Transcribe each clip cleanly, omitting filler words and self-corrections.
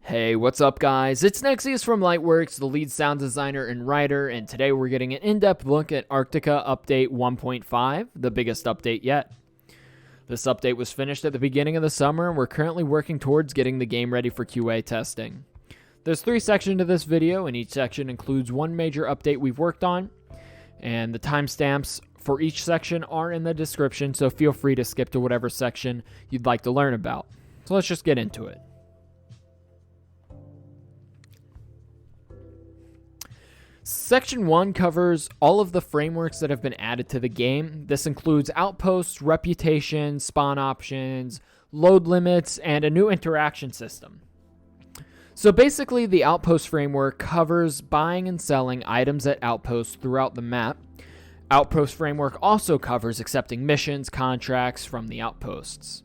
Hey, what's up guys? It's Nexius from Lightworks, the lead sound designer and writer, and today we're getting an in-depth look at Arctica Update 1.5, the biggest update yet. This update was finished at the beginning of the summer, and we're currently working towards getting the game ready for QA testing. There's 3 sections to this video, and each section includes one major update we've worked on, and the timestamps for each section are in the description, so feel free to skip to whatever section you'd like to learn about. So let's just get into it. Section 1 covers all of the frameworks that have been added to the game. This includes outposts, reputation, spawn options, load limits, and a new interaction system. So basically, the outpost framework covers buying and selling items at outposts throughout the map. Outpost framework also covers accepting missions, contracts from the outposts.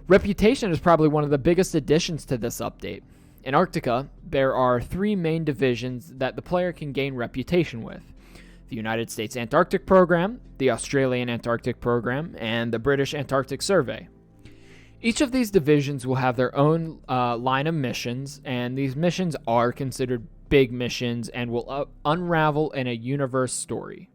Reputation is probably one of the biggest additions to this update. In Arctica, there are 3 main divisions that the player can gain reputation with: the United States Antarctic Program, the Australian Antarctic Program, and the British Antarctic Survey. Each of these divisions will have their own line of missions, and these missions are considered big missions and will unravel in a universe story.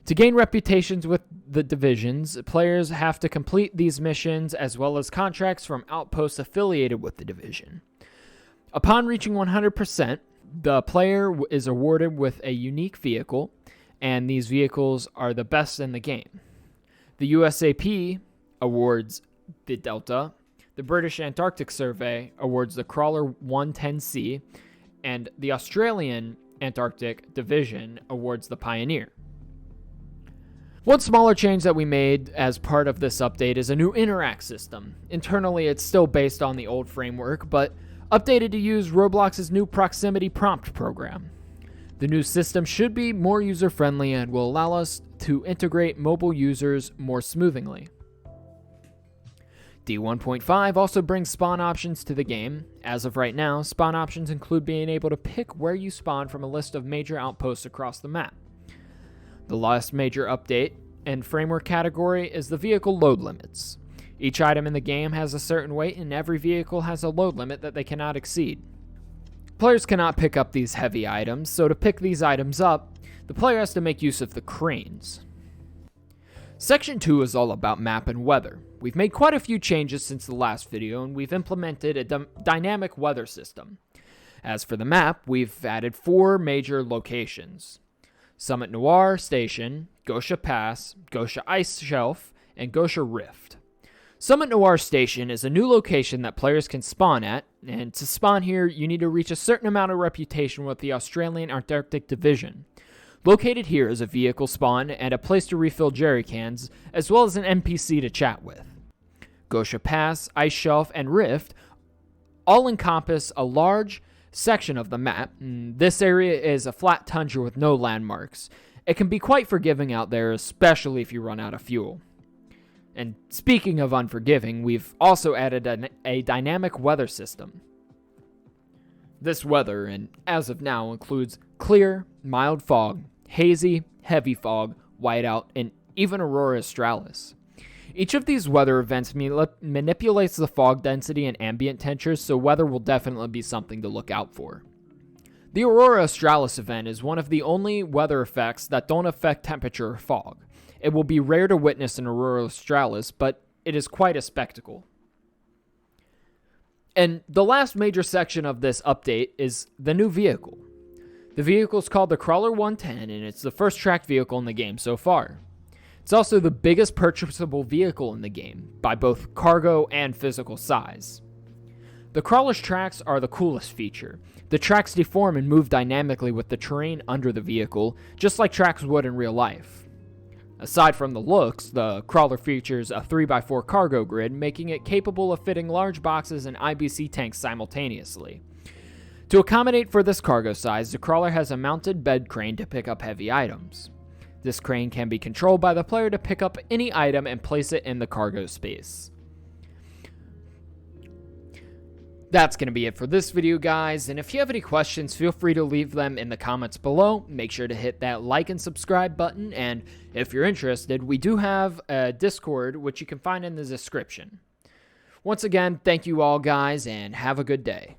To gain reputations with the divisions, players have to complete these missions as well as contracts from outposts affiliated with the division. Upon reaching 100%, the player is awarded with a unique vehicle, and these vehicles are the best in the game. The USAP awards the Delta, the British Antarctic Survey awards the Crawler 110C, and the Australian Antarctic Division awards the Pioneer. One smaller change that we made as part of this update is a new interact system. Internally, it's still based on the old framework, but updated to use Roblox's new proximity prompt program. The new system should be more user-friendly and will allow us to integrate mobile users more smoothly. D1.5 also brings spawn options to the game. As of right now, spawn options include being able to pick where you spawn from a list of major outposts across the map. The last major update and framework category is the vehicle load limits. Each item in the game has a certain weight, and every vehicle has a load limit that they cannot exceed. Players cannot pick up these heavy items, so to pick these items up, the player has to make use of the cranes. Section 2 is all about map and weather. We've made quite a few changes since the last video, and we've implemented a dynamic weather system. As for the map, we've added 4 major locations: Summit Noir Station, Gosha Pass, Gosha Ice Shelf, and Gosha Rift. Summit Noir Station is a new location that players can spawn at, and to spawn here, you need to reach a certain amount of reputation with the Australian Antarctic Division. Located here is a vehicle spawn and a place to refill jerry cans, as well as an NPC to chat with. Gosha Pass, Ice Shelf, and Rift all encompass a large section of the map. This area is a flat tundra with no landmarks. It can be quite forgiving out there, especially if you run out of fuel. And speaking of unforgiving, we've also added a dynamic weather system. This weather, and as of now, includes clear, mild fog, hazy, heavy fog, whiteout, and even aurora australis. Each of these weather events manipulates the fog density and ambient temperatures, so weather will definitely be something to look out for. The aurora australis event is one of the only weather effects that don't affect temperature or fog. It will be rare to witness an aurora australis, but it is quite a spectacle. And the last major section of this update is the new vehicle. The vehicle is called the Crawler 110, and it's the first tracked vehicle in the game so far. It's also the biggest purchasable vehicle in the game, by both cargo and physical size. The Crawler's tracks are the coolest feature. The tracks deform and move dynamically with the terrain under the vehicle, just like tracks would in real life. Aside from the looks, the Crawler features a 3x4 cargo grid, making it capable of fitting large boxes and IBC tanks simultaneously. To accommodate for this cargo size, the Crawler has a mounted bed crane to pick up heavy items. This crane can be controlled by the player to pick up any item and place it in the cargo space. That's going to be it for this video, guys, and if you have any questions, feel free to leave them in the comments below. Make sure to hit that like and subscribe button, and if you're interested, we do have a Discord, which you can find in the description. Once again, thank you all guys, and have a good day.